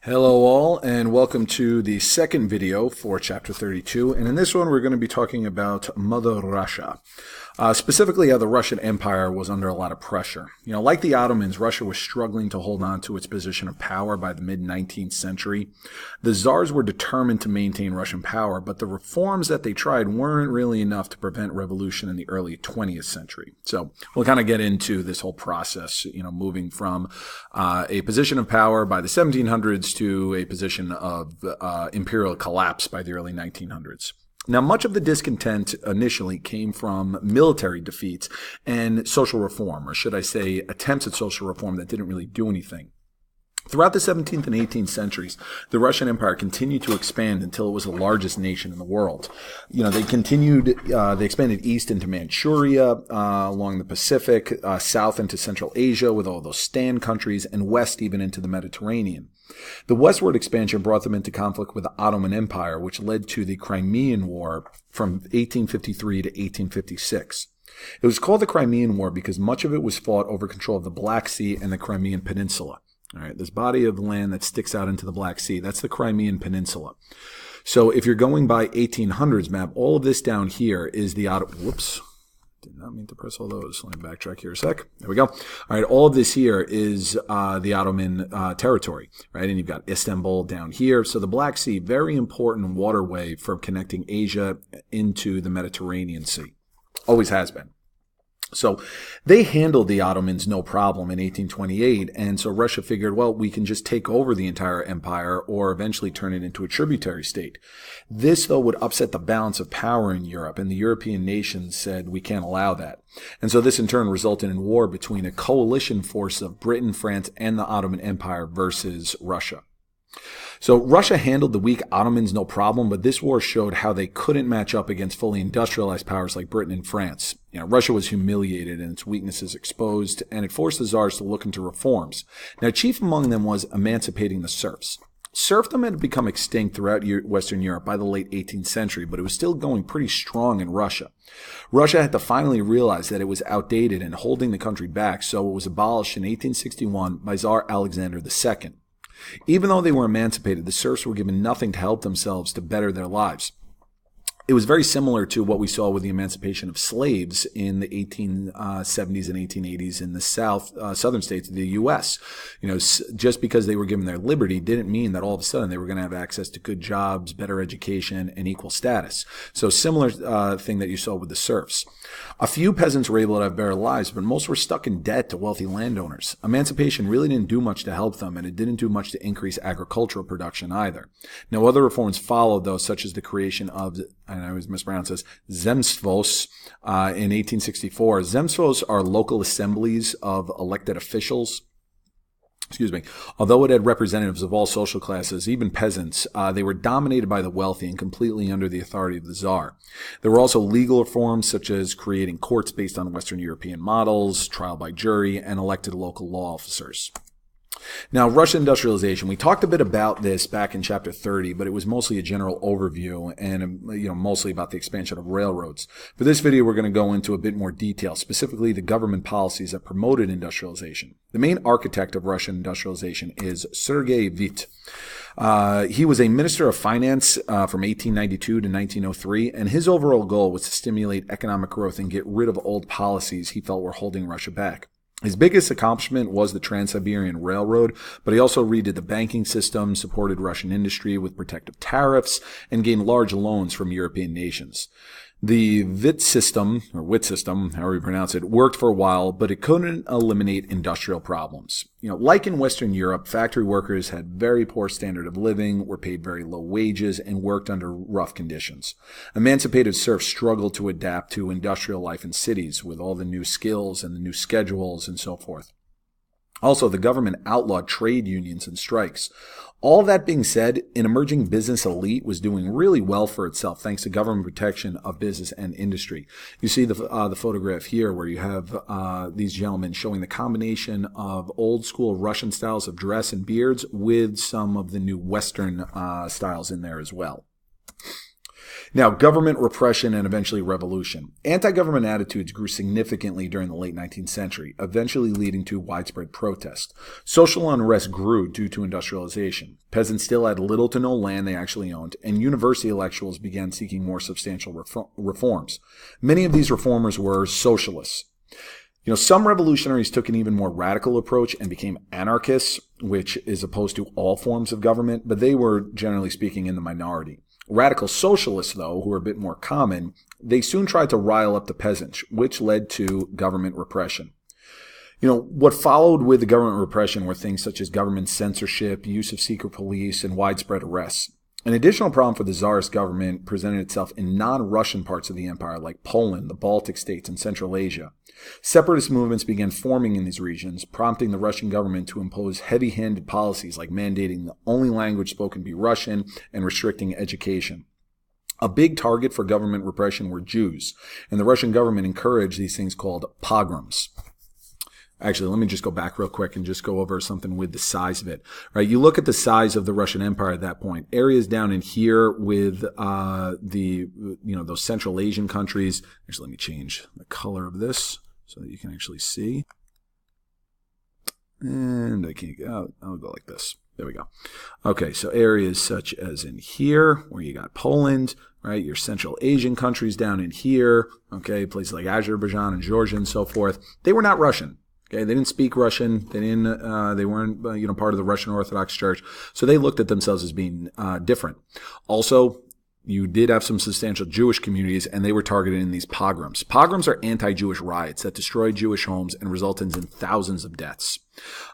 Hello all, and welcome to the second video for Chapter 32. And in this one, we're going to be talking about Mother Russia. Specifically, how the Russian Empire was under a lot of pressure. Like the Ottomans, Russia was struggling to hold on to its position of power by the mid-19th century. The Tsars were determined to maintain Russian power, but the reforms that they tried weren't really enough to prevent revolution in the early 20th century. So we'll kind of get into this whole process, moving from a position of power by the 1700s to a position of imperial collapse by the early 1900s. Now, much of the discontent initially came from military defeats and social reform, or should I say attempts at social reform that didn't really do anything. Throughout the 17th and 18th centuries, the Russian Empire continued to expand until it was the largest nation in the world. They expanded east into Manchuria, along the Pacific, south into Central Asia with all those Stan countries, and west even into the Mediterranean. The westward expansion brought them into conflict with the Ottoman Empire, which led to the Crimean War from 1853 to 1856. It was called the Crimean War because much of it was fought over control of the Black Sea and the Crimean Peninsula. All right, this body of land that sticks out into the Black Sea, that's the Crimean Peninsula. So if you're going by 1800s map, all of this down here is the whoops. Did not mean to press all those. Let me backtrack here a sec. There we go. All right, all of this here is the Ottoman territory, right? And you've got Istanbul down here. So the Black Sea, very important waterway for connecting Asia into the Mediterranean Sea. Always has been. So they handled the Ottomans no problem in 1828, and so Russia figured, well, we can just take over the entire empire or eventually turn it into a tributary state. This, though, would upset the balance of power in Europe, and the European nations said, we can't allow that. And so this in turn resulted in war between a coalition force of Britain, France, and the Ottoman Empire versus Russia. So Russia handled the weak Ottomans no problem, but this war showed how they couldn't match up against fully industrialized powers like Britain and France. Russia was humiliated and its weaknesses exposed, and it forced the Tsars to look into reforms. Now, chief among them was emancipating the serfs. Serfdom had become extinct throughout Western Europe by the late 18th century, but it was still going pretty strong in Russia. Russia had to finally realize that it was outdated and holding the country back, so it was abolished in 1861 by Tsar Alexander II. Even though they were emancipated, the serfs were given nothing to help themselves to better their lives. It was very similar to what we saw with the emancipation of slaves in the 1870s and 1880s in the southern states of the U.S. Just because they were given their liberty didn't mean that all of a sudden they were going to have access to good jobs, better education, and equal status. So similar thing that you saw with the serfs. A few peasants were able to have better lives, but most were stuck in debt to wealthy landowners. Emancipation really didn't do much to help them, and it didn't do much to increase agricultural production either. Now, other reforms followed, though, such as the creation of, and I always mispronounce this, Zemstvos in 1864. Zemstvos are local assemblies of elected officials. Although it had representatives of all social classes, even peasants, they were dominated by the wealthy and completely under the authority of the Tsar. There were also legal reforms such as creating courts based on Western European models, trial by jury, and elected local law officers. Now, Russian industrialization, we talked a bit about this back in Chapter 30, but it was mostly a general overview and, mostly about the expansion of railroads. For this video, we're going to go into a bit more detail, specifically the government policies that promoted industrialization. The main architect of Russian industrialization is Sergei Witte. He was a minister of finance from 1892 to 1903, and his overall goal was to stimulate economic growth and get rid of old policies he felt were holding Russia back. His biggest accomplishment was the Trans-Siberian Railroad, but he also redid the banking system, supported Russian industry with protective tariffs, and gained large loans from European nations. The Witte system, however you pronounce it, worked for a while, but it couldn't eliminate industrial problems. Like in Western Europe, factory workers had very poor standard of living, were paid very low wages, and worked under rough conditions. Emancipated serfs struggled to adapt to industrial life in cities with all the new skills and the new schedules and so forth. Also, the government outlawed trade unions and strikes. All that being said, an emerging business elite was doing really well for itself thanks to government protection of business and industry. You see the photograph here where you have these gentlemen showing the combination of old school Russian styles of dress and beards with some of the new Western styles in there as well. Now, government repression and eventually revolution. Anti-government attitudes grew significantly during the late 19th century, eventually leading to widespread protest. Social unrest grew due to industrialization. Peasants still had little to no land they actually owned, and university intellectuals began seeking more substantial reforms. Many of these reformers were socialists. Some revolutionaries took an even more radical approach and became anarchists, which is opposed to all forms of government, but they were, generally speaking, in the minority. Radical socialists, though, who are a bit more common, they soon tried to rile up the peasants, which led to government repression. What followed with the government repression were things such as government censorship, use of secret police, and widespread arrests. An additional problem for the Tsarist government presented itself in non-Russian parts of the empire like Poland, the Baltic states, and Central Asia. Separatist movements began forming in these regions, prompting the Russian government to impose heavy-handed policies like mandating the only language spoken be Russian and restricting education. A big target for government repression were Jews, and the Russian government encouraged these things called pogroms. Actually, let me just go back real quick and just go over something with the size of it. Right, you look at the size of the Russian Empire at that point. Areas down in here with those Central Asian countries. Actually, let me change the color of this so that you can actually see. And I can't go. I'll go like this. There we go. Okay, so areas such as in here, where you got Poland, right? Your Central Asian countries down in here. Okay, places like Azerbaijan and Georgia and so forth. They were not Russian. Okay, they didn't speak Russian. They weren't part of the Russian Orthodox Church. So they looked at themselves as being different. Also, you did have some substantial Jewish communities, and they were targeted in these pogroms. Pogroms are anti-Jewish riots that destroy Jewish homes and resulted in thousands of deaths,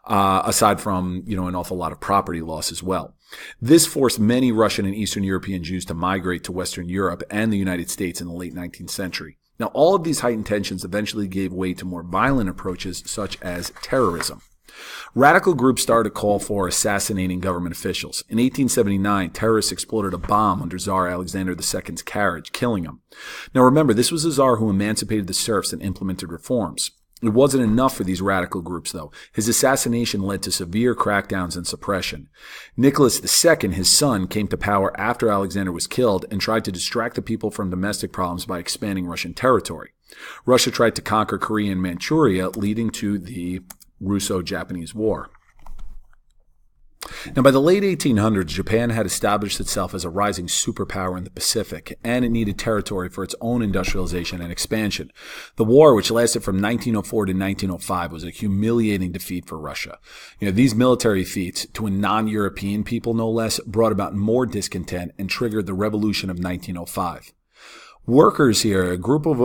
aside from an awful lot of property loss as well. This forced many Russian and Eastern European Jews to migrate to Western Europe and the United States in the late 19th century. Now, all of these heightened tensions eventually gave way to more violent approaches, such as terrorism. Radical groups started to call for assassinating government officials. In 1879, terrorists exploded a bomb under Tsar Alexander II's carriage, killing him. Now remember, this was a Tsar who emancipated the serfs and implemented reforms. It wasn't enough for these radical groups, though. His assassination led to severe crackdowns and suppression. Nicholas II, his son, came to power after Alexander was killed and tried to distract the people from domestic problems by expanding Russian territory. Russia tried to conquer Korea and Manchuria, leading to the Russo-Japanese War. Now, by the late 1800s, Japan had established itself as a rising superpower in the Pacific, and it needed territory for its own industrialization and expansion. The war, which lasted from 1904 to 1905, was a humiliating defeat for Russia. These military feats, to a non-European people no less, brought about more discontent and triggered the Revolution of 1905. Workers here, a group of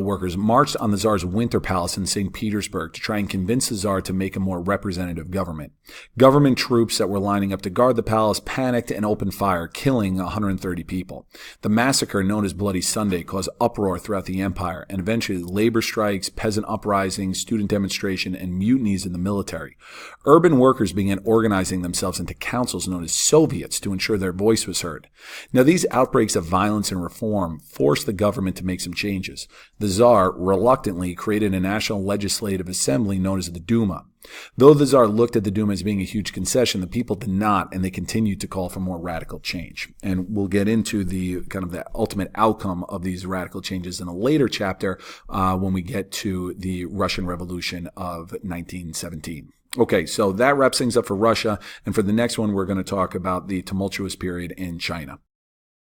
workers, marched on the Tsar's Winter Palace in St. Petersburg to try and convince the Tsar to make a more representative government. Government troops that were lining up to guard the palace panicked and opened fire, killing 130 people. The massacre, known as Bloody Sunday, caused uproar throughout the empire, and eventually labor strikes, peasant uprisings, student demonstration, and mutinies in the military. Urban workers began organizing themselves into councils known as Soviets to ensure their voice was heard. Now, these outbreaks of violence and reform forced the government to make some changes. The Tsar reluctantly created a national legislative assembly known as the Duma. Though the Tsar looked at the Duma as being a huge concession, the people did not, and they continued to call for more radical change. And we'll get into the ultimate outcome of these radical changes in a later chapter when we get to the Russian Revolution of 1917. Okay, so that wraps things up for Russia, and for the next one, we're going to talk about the tumultuous period in China.